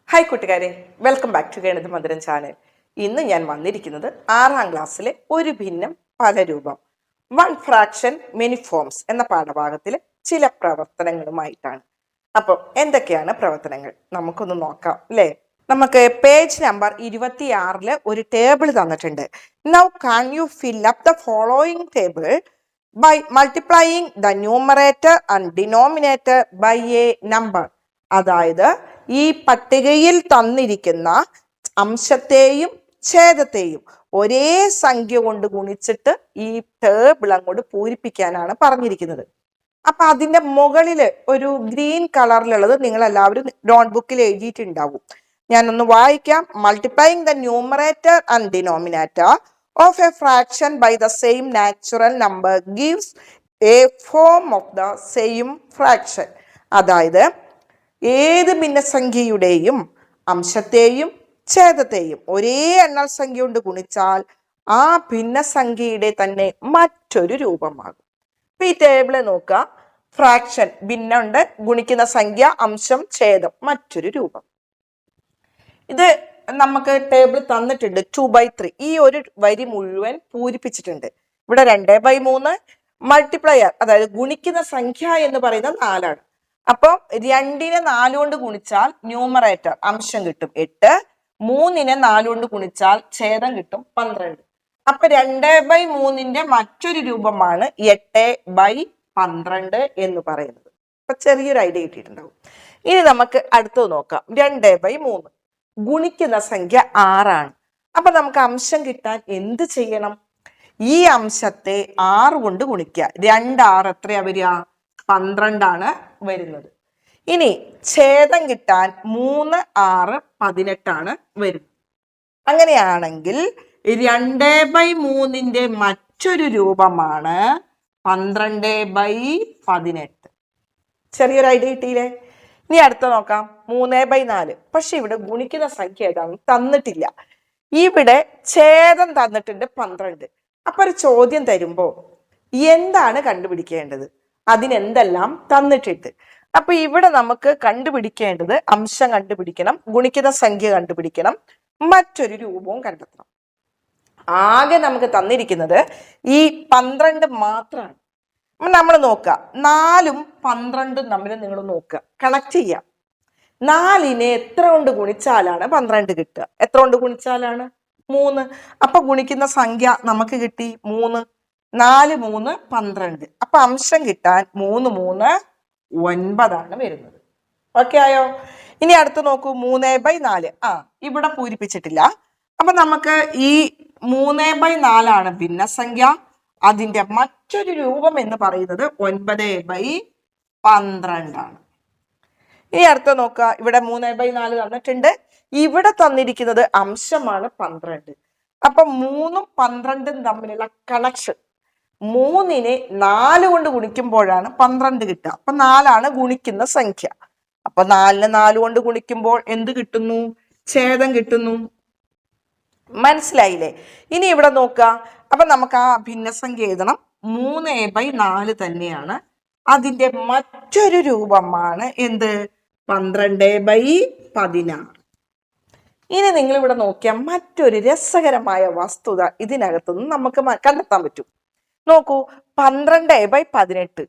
Hi കൂട്ടുകാരെ, welcome back to ഗണിത മന്ദിരം ചാനൽ. ഇന്ന് ഞാൻ വന്നിരിക്കുന്നത് 6ാം ക്ലാസ്സിലെ ഒരു ഭിന്നം പല രൂപം വൺ ഫ്രാക്ഷൻ മെനി ഫോംസ് എന്ന പാഠഭാഗത്തിലെ ചില പ്രവർത്തനങ്ങളുമായിട്ടാണ്. അപ്പം എന്തൊക്കെയാണ് പ്രവർത്തനങ്ങൾ നമുക്കൊന്ന് നോക്കാം അല്ലേ. നമുക്ക് പേജ് നമ്പർ 26 ഒരു ടേബിൾ തന്നിട്ടുണ്ട്. Now can you fill up the following table by multiplying the numerator and denominator by a number. അതായത് ഈ പട്ടികയിൽ തന്നിരിക്കുന്ന അംശത്തെയും ഛേദത്തെയും ഒരേ സംഖ്യ കൊണ്ട് ഗുണിച്ചിട്ട് ഈ ടേബിൾ അങ്ങോട്ട് പൂരിപ്പിക്കാനാണ് പറഞ്ഞിരിക്കുന്നത്. അപ്പൊ അതിന്റെ മുകളിൽ ഒരു ഗ്രീൻ കളറിലുള്ളത് നിങ്ങൾ എല്ലാവരും നോട്ട്ബുക്കിൽ എഴുതിയിട്ടുണ്ടാവും. ഞാനൊന്ന് വായിക്കാം. Multiplying the numerator and denominator of a fraction by the same natural number gives a form of the same fraction. അതായത് ഏത് ഭിന്നസംഖ്യയുടെയും അംശത്തെയും ഛേദത്തെയും ഒരേ എണ്ണൽ സംഖ്യ കൊണ്ട് ഗുണിച്ചാൽ ആ ഭിന്നസംഖ്യയുടെ തന്നെ മറ്റൊരു രൂപമാകും. ഇപ്പൊ ഈ ടേബിള് നോക്കുക. ഫ്രാക്ഷൻ ഭിന്നുണ്ട്, ഗുണിക്കുന്ന സംഖ്യ, അംശം, ഛേദം, മറ്റൊരു രൂപം. ഇത് നമുക്ക് ടേബിൾ തന്നിട്ടുണ്ട് 2/3. ഈ ഒരു വരി മുഴുവൻ പൂരിപ്പിച്ചിട്ടുണ്ട്. ഇവിടെ 2/3 മൾട്ടിപ്ലയർ, അതായത് ഗുണിക്കുന്ന സംഖ്യ എന്ന് പറയുന്നത് 4ആണ്. അപ്പം 2നെ 4 കൊണ്ട് ഗുണിച്ചാൽ ന്യൂമറേറ്റർ അംശം കിട്ടും 8, 3നെ 4 കൊണ്ട് ഗുണിച്ചാൽ ഛേദം കിട്ടും 12. അപ്പൊ 2/3 മറ്റൊരു രൂപമാണ് 8/12 എന്ന് പറയുന്നത്. അപ്പൊ ചെറിയൊരു ഐഡിയ കിട്ടിയിട്ടുണ്ടാവും. ഇനി നമുക്ക് അടുത്തത് നോക്കാം. 2/3 ഗുണിക്കുന്ന സംഖ്യ 6ആണ്. അപ്പൊ നമുക്ക് അംശം കിട്ടാൻ എന്ത് ചെയ്യണം? ഈ അംശത്തെ 6 കൊണ്ട് ഗുണിക്കുക. 2 6 എത്രയാ വരിക? 12 വരുന്നത്. ഇനി ഛേദം കിട്ടാൻ 3 6 18 വരുന്നത്. അങ്ങനെയാണെങ്കിൽ 2/3 മറ്റൊരു രൂപമാണ് 12/18. ചെറിയൊരു ഐഡിയ കിട്ടിയില്ലേ? ഇനി അടുത്ത നോക്കാം. 3/4. പക്ഷെ ഇവിടെ ഗുണിക്കുന്ന സംഖ്യ ഏതാണ് തന്നിട്ടില്ല. ഇവിടെ ഛേദം തന്നിട്ടുണ്ട് 12. അപ്പൊ ഒരു ചോദ്യം തരുമ്പോ എന്താണ് കണ്ടുപിടിക്കേണ്ടത്? അതിനെന്തെല്ലാം തന്നിട്ടുണ്ട്. അപ്പൊ ഇവിടെ നമുക്ക് കണ്ടുപിടിക്കേണ്ടത് അംശം കണ്ടുപിടിക്കണം, ഗുണിക്കുന്ന സംഖ്യ കണ്ടുപിടിക്കണം, മറ്റൊരു രൂപവും കണ്ടെത്തണം. ആകെ നമുക്ക് തന്നിരിക്കുന്നത് ഈ 12 മാത്രമാണ്. നമ്മൾ നോക്കുക. 4ഉം 12ഉം തമ്മിൽ നിങ്ങൾ നോക്കുക, കണക്ട് ചെയ്യാം. 4നെ എത്ര കൊണ്ട് ഗുണിച്ചാലാണ് 12 കിട്ടുക? എത്ര കൊണ്ട് ഗുണിച്ചാലാണ്? 3. അപ്പൊ ഗുണിക്കുന്ന സംഖ്യ നമുക്ക് കിട്ടി 3. 4 3 12. അപ്പൊ അംശം കിട്ടാൻ 3 3 9 വരുന്നത്. ഓക്കെ ആയോ? ഇനി അടുത്ത് നോക്കൂ. 3/4. ഇവിടെ പൂരിപ്പിച്ചിട്ടില്ല. അപ്പൊ നമുക്ക് ഈ 3/4 ഭിന്നസംഖ്യ. അതിന്റെ മറ്റൊരു രൂപം എന്ന് പറയുന്നത് 9/12. ഇനി അടുത്ത നോക്കുക. ഇവിടെ 3/4 തന്നിട്ടുണ്ട്. ഇവിടെ തന്നിരിക്കുന്നത് അംശമാണ് 12. അപ്പൊ 3ഉം 12ഉം തമ്മിലുള്ള കണക്ഷൻ, 3നെ 4 കൊണ്ട് ഗുണിക്കുമ്പോഴാണ് 12 കിട്ടുക. അപ്പൊ 4ആണ് ഗുണിക്കുന്ന സംഖ്യ. അപ്പൊ 4നെ 4 കൊണ്ട് ഗുണിക്കുമ്പോൾ എന്ത് കിട്ടുന്നു? ഛേദം കിട്ടുന്നു. മനസ്സിലായില്ലേ? ഇനി ഇവിടെ നോക്കുക. അപ്പൊ നമുക്ക് ആ ഭിന്നസംഖ്യ എഴുതണം. 3/4 തന്നെയാണ്. അതിന്റെ മറ്റൊരു രൂപമാണ് എന്ത്? 12/16. ഇനി നിങ്ങൾ ഇവിടെ നോക്കിയാൽ മറ്റൊരു രസകരമായ വസ്തുത ഇതിനകത്തുനിന്ന് നമുക്ക് കണ്ടെത്താൻ പറ്റും. നോക്കൂ. 12/18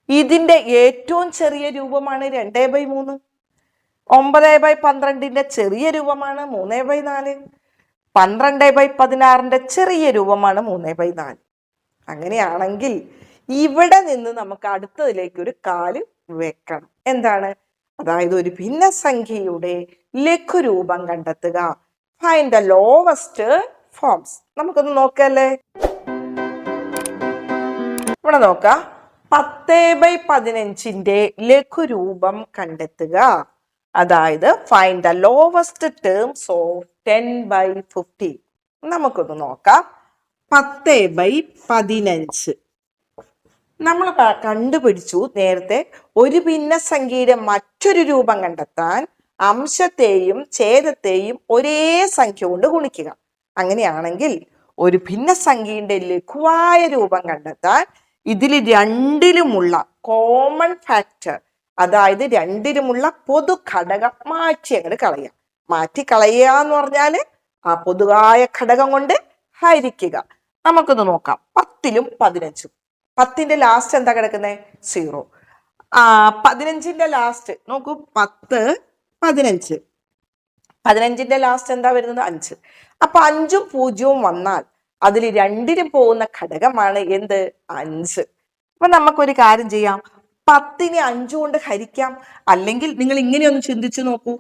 ഇതിന്റെ ഏറ്റവും ചെറിയ രൂപമാണ് 2/3. 9/12 ചെറിയ രൂപമാണ് 3/4. 12/16 ചെറിയ രൂപമാണ് 3/4. അങ്ങനെയാണെങ്കിൽ ഇവിടെ നിന്ന് നമുക്ക് അടുത്തതിലേക്ക് ഒരു കാല് വെക്കണം. എന്താണ്? അതായത് ഒരു ഭിന്നസംഖ്യയുടെ ലഘുരൂപം കണ്ടെത്തുക. Find the lowest forms. നമുക്കൊന്ന് നോക്കല്ലേ. ഇവിടെ നോക്കാം. 10/15 ലഘുരൂപം കണ്ടെത്തുക. അതായത് find the lowest terms of 10/15. നമുക്കൊന്ന് നോക്കാം. 10/15 നമ്മൾ കണ്ടുപിടിച്ചു നേരത്തെ. ഒരു ഭിന്നസംഖ്യയുടെ മറ്റൊരു രൂപം കണ്ടെത്താൻ അംശത്തെയും ഛേദത്തെയും ഒരേ സംഖ്യ കൊണ്ട് ഗുണിക്കുക. അങ്ങനെയാണെങ്കിൽ ഒരു ഭിന്നസംഖ്യയുടെ ലഘുവായ രൂപം കണ്ടെത്താൻ ഇതിൽ രണ്ടിലുമുള്ള കോമൺ ഫാക്ടർ അതായത് രണ്ടിലുമുള്ള പൊതു ഘടകം മാറ്റി അങ്ങോട്ട് കളയാം. മാറ്റി കളയുക എന്ന് പറഞ്ഞാല് ആ പൊതുവായ ഘടകം കൊണ്ട് ഹരിക്കുക. നമുക്കൊന്ന് നോക്കാം. 10ലും 15ഉം. 10ന്റെ ലാസ്റ്റ് എന്താ കിടക്കുന്നത്? 0. 15ന്റെ ലാസ്റ്റ് നോക്കൂ. 10, 15. 15ന്റെ ലാസ്റ്റ് എന്താ വരുന്നത്? 5. അപ്പൊ 5ഉം 0ഉം വന്നാൽ അതിൽ രണ്ടിലും പോകുന്ന ഘടകമാണ് എന്ത്? 5. അപ്പൊ നമുക്കൊരു കാര്യം ചെയ്യാം. 10നെ 5 കൊണ്ട് ഹരിക്കാം. അല്ലെങ്കിൽ നിങ്ങൾ ഇങ്ങനെയൊന്ന് ചിന്തിച്ചു നോക്കൂ.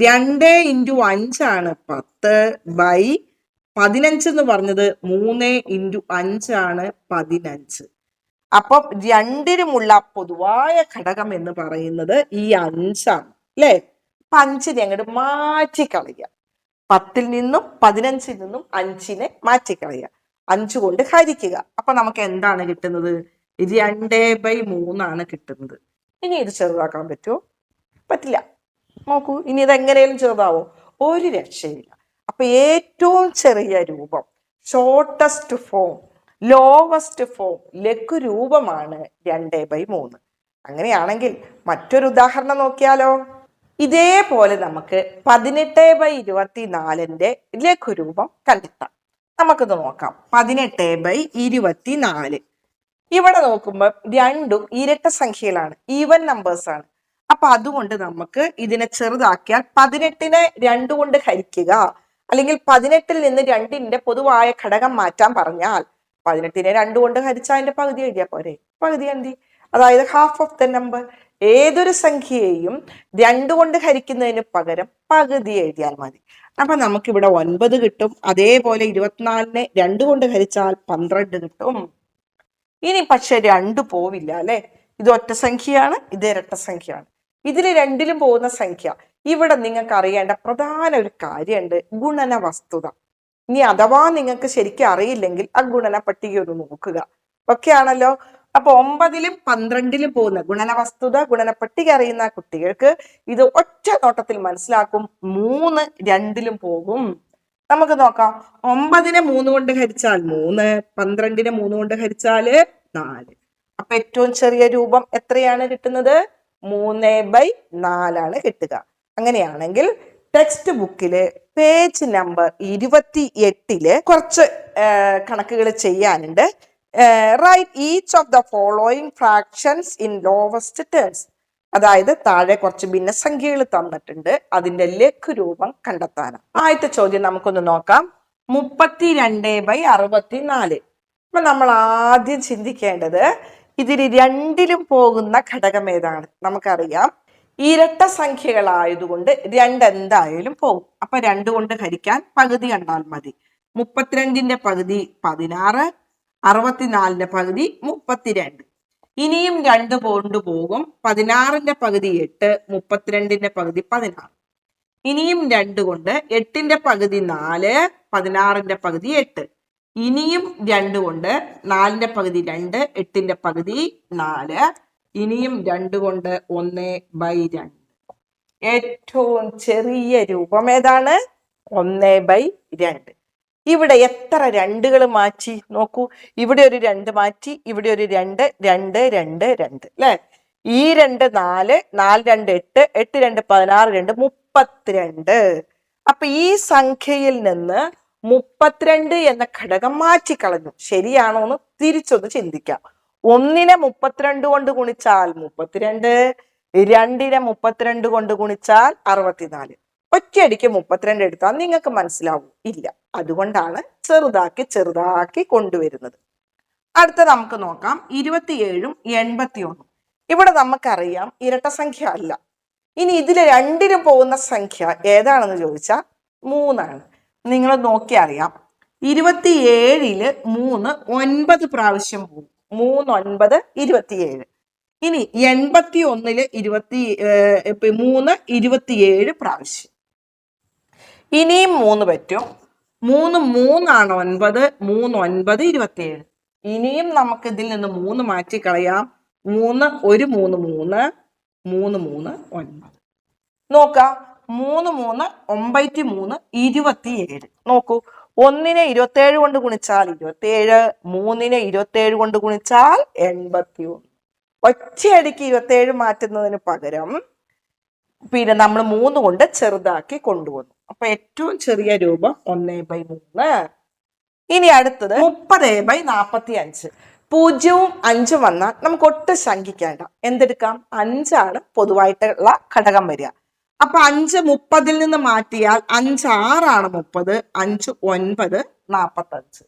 2 × 5 ആണ് 10/15 എന്ന് പറഞ്ഞത് 3 × 5 ആണ് 15. അപ്പം രണ്ടിലുമുള്ള പൊതുവായ ഘടകം എന്ന് പറയുന്നത് ഈ 5ആണ് അല്ലെ? 5നെ അങ്ങോട്ട് മാറ്റിക്കളയുക. 10ൽ നിന്നും 15ൽ നിന്നും 5നെ മാറ്റിക്കളയുക. 5 കൊണ്ട് ഹരിക്കുക. അപ്പൊ നമുക്ക് എന്താണ് കിട്ടുന്നത്? 2/3 ആണ് കിട്ടുന്നത്. ഇനി ഇത് ചെറുതാക്കാൻ പറ്റുമോ? പറ്റില്ല. നോക്കൂ, ഇനി ഇത് എങ്ങനെയും ചെറുതാവോ? ഒരു രക്ഷയില്ല. അപ്പൊ ഏറ്റവും ചെറിയ രൂപം, ഷോർട്ടസ്റ്റ് ഫോം, ലോവസ്റ്റ് ഫോം, ലഘു രൂപമാണ് 2/3. അങ്ങനെയാണെങ്കിൽ മറ്റൊരു ഉദാഹരണം നോക്കിയാലോ? ഇതേപോലെ നമുക്ക് 18/24ന്റെ ലഘുരൂപം കണ്ടെത്താം. നമുക്കിത് നോക്കാം. 18/24. ഇവിടെ നോക്കുമ്പോൾ രണ്ടും ഇരട്ട സംഖ്യകളാണ്, ഈവൻ നമ്പേഴ്സ് ആണ്. അപ്പൊ അതുകൊണ്ട് നമുക്ക് ഇതിനെ ചെറുതാക്കിയാൽ 18നെ 2 കൊണ്ട് ഹരിക്കുക, അല്ലെങ്കിൽ 18ൽ നിന്ന് 2ന്റെ പൊതുവായ ഘടകം മാറ്റാൻ പറഞ്ഞാൽ 18നെ 2 കൊണ്ട് ഹരിച്ചാൽ അതിന്റെ പകുതി എഴുതിയാൽ പോരെ? പകുതി എന്തി, അതായത് ഹാഫ് ഓഫ് ദ നമ്പർ. ഏതൊരു സംഖ്യയെയും 2 കൊണ്ട് ഹരിക്കുന്നതിന് പകരം പകുതി എഴുതിയാൽ മതി. അപ്പൊ നമുക്കിവിടെ 9 കിട്ടും. അതേപോലെ 24നെ 2 കൊണ്ട് ഹരിച്ചാൽ 12 കിട്ടും. ഇനി പക്ഷെ 2 പോവില്ല അല്ലെ? ഇത് ഒറ്റ സംഖ്യയാണ്, ഇത് ഇരട്ട സംഖ്യയാണ്. ഇതിൽ രണ്ടിലും പോകുന്ന സംഖ്യ. ഇവിടെ നിങ്ങൾക്ക് അറിയേണ്ട പ്രധാന ഒരു കാര്യമുണ്ട്, ഗുണന വസ്തുത. ഇനി അഥവാ നിങ്ങൾക്ക് ശരിക്കും അറിയില്ലെങ്കിൽ ആ ഗുണന പട്ടിക ഒന്ന് നോക്കുക. ഒക്കെ ആണല്ലോ. അപ്പൊ 9ലും 12ലും പോകുന്ന ഗുണന വസ്തുത, ഗുണന പട്ടിക അറിയുന്ന കുട്ടികൾക്ക് ഇത് ഒറ്റ നോട്ടത്തിൽ മനസ്സിലാക്കും. 3 2ലും പോകും. നമുക്ക് നോക്കാം. 9നെ 3 കൊണ്ട് ഹരിച്ചാൽ 3, 12നെ 3 കൊണ്ട് ഹരിച്ചാല് 4. അപ്പൊ ഏറ്റവും ചെറിയ രൂപം എത്രയാണ് കിട്ടുന്നത്? 3/4 ആണ് കിട്ടുക. അങ്ങനെയാണെങ്കിൽ ടെക്സ്റ്റ് ബുക്കില് പേജ് നമ്പർ 28ല് കുറച്ച് കണക്കുകൾ ചെയ്യാനുണ്ട്. Write each of the following fractions in lowest terms. അതായത് താഴെ കുറച്ച് ഭിന്നസംഖ്യകൾ തന്നിട്ടുണ്ട്, അതിന്റെ ലഘുരൂപം കണ്ടെത്താനാണ്. ആദ്യത്തെ ചോദ്യം നമുക്കൊന്ന് നോക്കാം. 32/64. അപ്പൊ നമ്മൾ ആദ്യം ചിന്തിക്കേണ്ടത് ഇതിൽ രണ്ടിലും പോകുന്ന ഘടകം ഏതാണ്? നമുക്കറിയാം ഇരട്ട സംഖ്യകളായതുകൊണ്ട് 2 എന്തായാലും പോകും. അപ്പൊ 2 കൊണ്ട് ഹരിക്കാൻ പകുതി കണ്ടാൽ മതി. 32ന്റെ പകുതി 16, 64ന്റെ പകുതി 32. ഇനിയും 2 കൊണ്ടുപോകും. 16ന്റെ പകുതി 8, 32ന്റെ പകുതി 16. ഇനിയും 2 കൊണ്ട് 8ന്റെ പകുതി 4, 16ന്റെ പകുതി 8. ഇനിയും 2 കൊണ്ട് 4ന്റെ പകുതി 2, 8ന്റെ പകുതി 4. ഇനിയും 2 കൊണ്ട് 1/2. ഏറ്റവും ചെറിയ രൂപം ഏതാണ്? 1/2. ഇവിടെ എത്ര 2കൾ മാറ്റി നോക്കൂ. ഇവിടെ ഒരു 2 മാറ്റി, ഇവിടെ ഒരു 2, 2, 2, 2 അല്ലെ? ഈ 2 4, 4 2 8, 8 2 16, 2 32. അപ്പൊ ഈ സംഖ്യയിൽ നിന്ന് 32 എന്ന ഘടകം മാറ്റിക്കളഞ്ഞു. ശരിയാണോ എന്ന് തിരിച്ചൊന്ന് ചിന്തിക്കാം. 1നെ 32 കൊണ്ട് ഗുണിച്ചാൽ 32, 2നെ 32 കൊണ്ട് ഗുണിച്ചാൽ 64. ഒറ്റയടിക്ക് 32 എടുത്താൽ നിങ്ങൾക്ക് മനസ്സിലാവും ഇല്ല. അതുകൊണ്ടാണ് ചെറുതാക്കി കൊണ്ടുവരുന്നത്. അടുത്ത നമുക്ക് നോക്കാം. 27ഉം 81. ഇവിടെ നമുക്കറിയാം ഇരട്ട സംഖ്യ അല്ല. ഇനി ഇതിൽ രണ്ടിനും പോകുന്ന സംഖ്യ ഏതാണെന്ന് ചോദിച്ചാൽ 3 ആണ്. നിങ്ങൾ നോക്കി അറിയാം. 27ല് 3 9 പ്രാവശ്യം പോകും. 3 9 27. ഇനി 81ല് 3 27 പ്രാവശ്യം. ഇനിയും 3 പറ്റും. 3 3 ആണ് 9, 3 9 27. ഇനിയും നമുക്ക് ഇതിൽ നിന്ന് 3 മാറ്റി കളയാം. 3 1 3 3, 3 3 9. നോക്കാം. 3 3 9 3 27. നോക്കൂ, 1നെ 27 കൊണ്ട് ഗുണിച്ചാൽ 27, 3നെ 27 കൊണ്ട് ഗുണിച്ചാൽ 81. ഒറ്റയടിക്ക് 27 മാറ്റുന്നതിന് പകരം പിന്നെ നമ്മൾ 3 കൊണ്ട് ചെറുതാക്കി കൊണ്ടുവന്നു. അപ്പൊ ഏറ്റവും ചെറിയ രൂപം 1/3. ഇനി അടുത്തത് 30/45. 0ഉം 5ഉം വന്നാൽ നമുക്ക് ഒട്ടും ശങ്കിക്കേണ്ട. എന്തെടുക്കാം? 5ആണ് പൊതുവായിട്ടുള്ള ഘടകം വരിക. അപ്പൊ 5 30ൽ നിന്ന് മാറ്റിയാൽ 5 6 30, 5 9 45.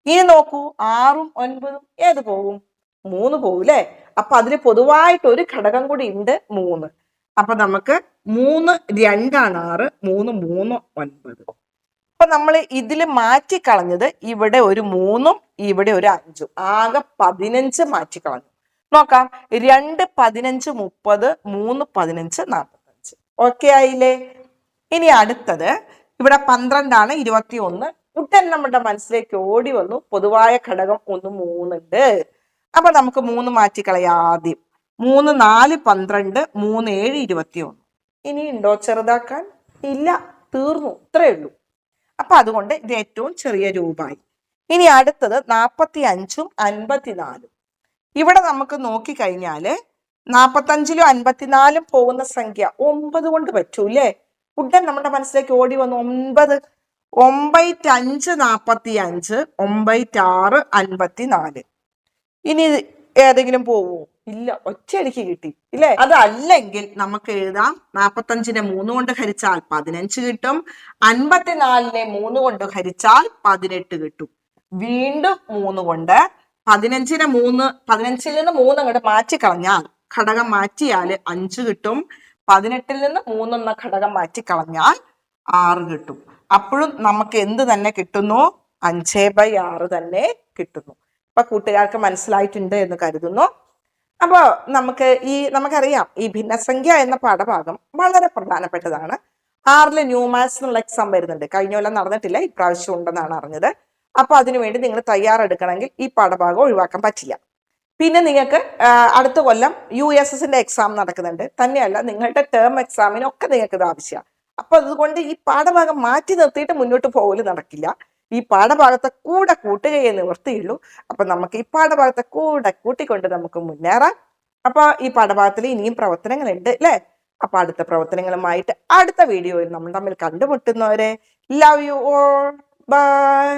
ഇനി നോക്കൂ, 6ഉം 9ഉം ഏത് പോവും? 3 പോവും അല്ലേ? അപ്പൊ അതിൽ പൊതുവായിട്ട് ഒരു ഘടകം കൂടി ഉണ്ട്, 3. അപ്പൊ നമുക്ക് 3 2 6, 3 3 9. അപ്പൊ നമ്മൾ ഇതിൽ മാറ്റിക്കളഞ്ഞത് ഇവിടെ ഒരു 3ഉം ഇവിടെ ഒരു 5ഉം, ആകെ 15 മാറ്റിക്കളഞ്ഞു. നോക്കാം, 2 15 30, 3 15 45. ഓക്കെ ആയില്ലേ? ഇനി അടുത്തത് ഇവിടെ 12ആണ്, 21. ഉടൻ നമ്മുടെ മനസ്സിലേക്ക് ഓടി വന്നു പൊതുവായ ഘടകം 1 3 ഉണ്ട്. അപ്പൊ നമുക്ക് 3 മാറ്റിക്കളയാം. ആദ്യം 3 4 12, 3 7 21. ഇനി ഉണ്ടോ ചെറുതാക്കാൻ? ഇല്ല, തീർന്നു. ഇത്രയേ ഉള്ളൂ. അപ്പൊ അതുകൊണ്ട് ഇത് ഏറ്റവും ചെറിയ രൂപമായി. ഇനി അടുത്തത് 45ഉം 54ഉം. ഇവിടെ നമുക്ക് നോക്കിക്കഴിഞ്ഞാല് 45ലും 54ലും പോകുന്ന സംഖ്യ 9 കൊണ്ട് പറ്റൂല്ലേ? ഉടൻ നമ്മുടെ മനസ്സിലേക്ക് ഓടി വന്നു 9. 9 5 45, 9 6 54. ഇനി ഏതെങ്കിലും പോവോ? ഇല്ല, ഒറ്റയടിക്ക് കിട്ടി ഇല്ലേ? അതല്ലെങ്കിൽ നമുക്ക് എഴുതാം, 45നെ 3 കൊണ്ട് ഹരിച്ചാൽ 15 കിട്ടും, 54നെ 3 കൊണ്ട് ഹരിച്ചാൽ 18 കിട്ടും. വീണ്ടും 3 കൊണ്ട് 15നെ 3, 15ൽ നിന്ന് 3 അങ്ങോട്ട് മാറ്റിക്കളഞ്ഞാൽ, ഘടകം മാറ്റിയാൽ 5 കിട്ടും. 18ൽ നിന്ന് 3 എന്ന ഘടകം മാറ്റിക്കളഞ്ഞാൽ 6 കിട്ടും. അപ്പോഴും നമുക്ക് എന്ത് തന്നെ കിട്ടുന്നു? 5/6 തന്നെ കിട്ടുന്നു. അപ്പൊ കൂട്ടുകാർക്ക് മനസ്സിലായിട്ടുണ്ട് എന്ന് കരുതുന്നു. അപ്പൊ നമുക്കറിയാം, ഈ ഭിന്നസംഖ്യ എന്ന പാഠഭാഗം വളരെ പ്രധാനപ്പെട്ടതാണ്. 6ല് ന്യൂമാത്സ് എന്നുള്ള എക്സാം വരുന്നുണ്ട്. കഴിഞ്ഞ കൊല്ലം നടന്നിട്ടില്ല, ഇപ്രാവശ്യം ഉണ്ടെന്നാണ് അറിഞ്ഞത്. അപ്പൊ അതിനുവേണ്ടി നിങ്ങൾ തയ്യാറെടുക്കണമെങ്കിൽ ഈ പാഠഭാഗം ഒഴിവാക്കാൻ പറ്റില്ല. പിന്നെ നിങ്ങൾക്ക് അടുത്ത കൊല്ലം USSന്റെ എക്സാം നടക്കുന്നുണ്ട്. തന്നെയല്ല, നിങ്ങളുടെ ടേം എക്സാമിനൊക്കെ നിങ്ങൾക്ക് ഇത് ആവശ്യമാണ്. അപ്പൊ അതുകൊണ്ട് ഈ പാഠഭാഗം മാറ്റി നിർത്തിയിട്ട് മുന്നോട്ട് പോകല് നടക്കില്ല. ഈ പാഠഭാഗത്തെ കൂടെ കൂട്ടുകയേ നിവൃത്തിയുള്ളൂ. അപ്പൊ നമുക്ക് ഈ പാഠഭാഗത്തെ കൂടെ കൂട്ടിക്കൊണ്ട് നമുക്ക് മുന്നേറാം. അപ്പൊ ഈ പാഠഭാഗത്തിൽ ഇനിയും പ്രവർത്തനങ്ങളുണ്ട് അല്ലേ? അപ്പൊ അടുത്ത പ്രവർത്തനങ്ങളുമായിട്ട് അടുത്ത വീഡിയോയിൽ നമ്മൾ തമ്മിൽ കണ്ടുമുട്ടുന്നവരെ, ലവ് യു ഓൾ, ബൈ.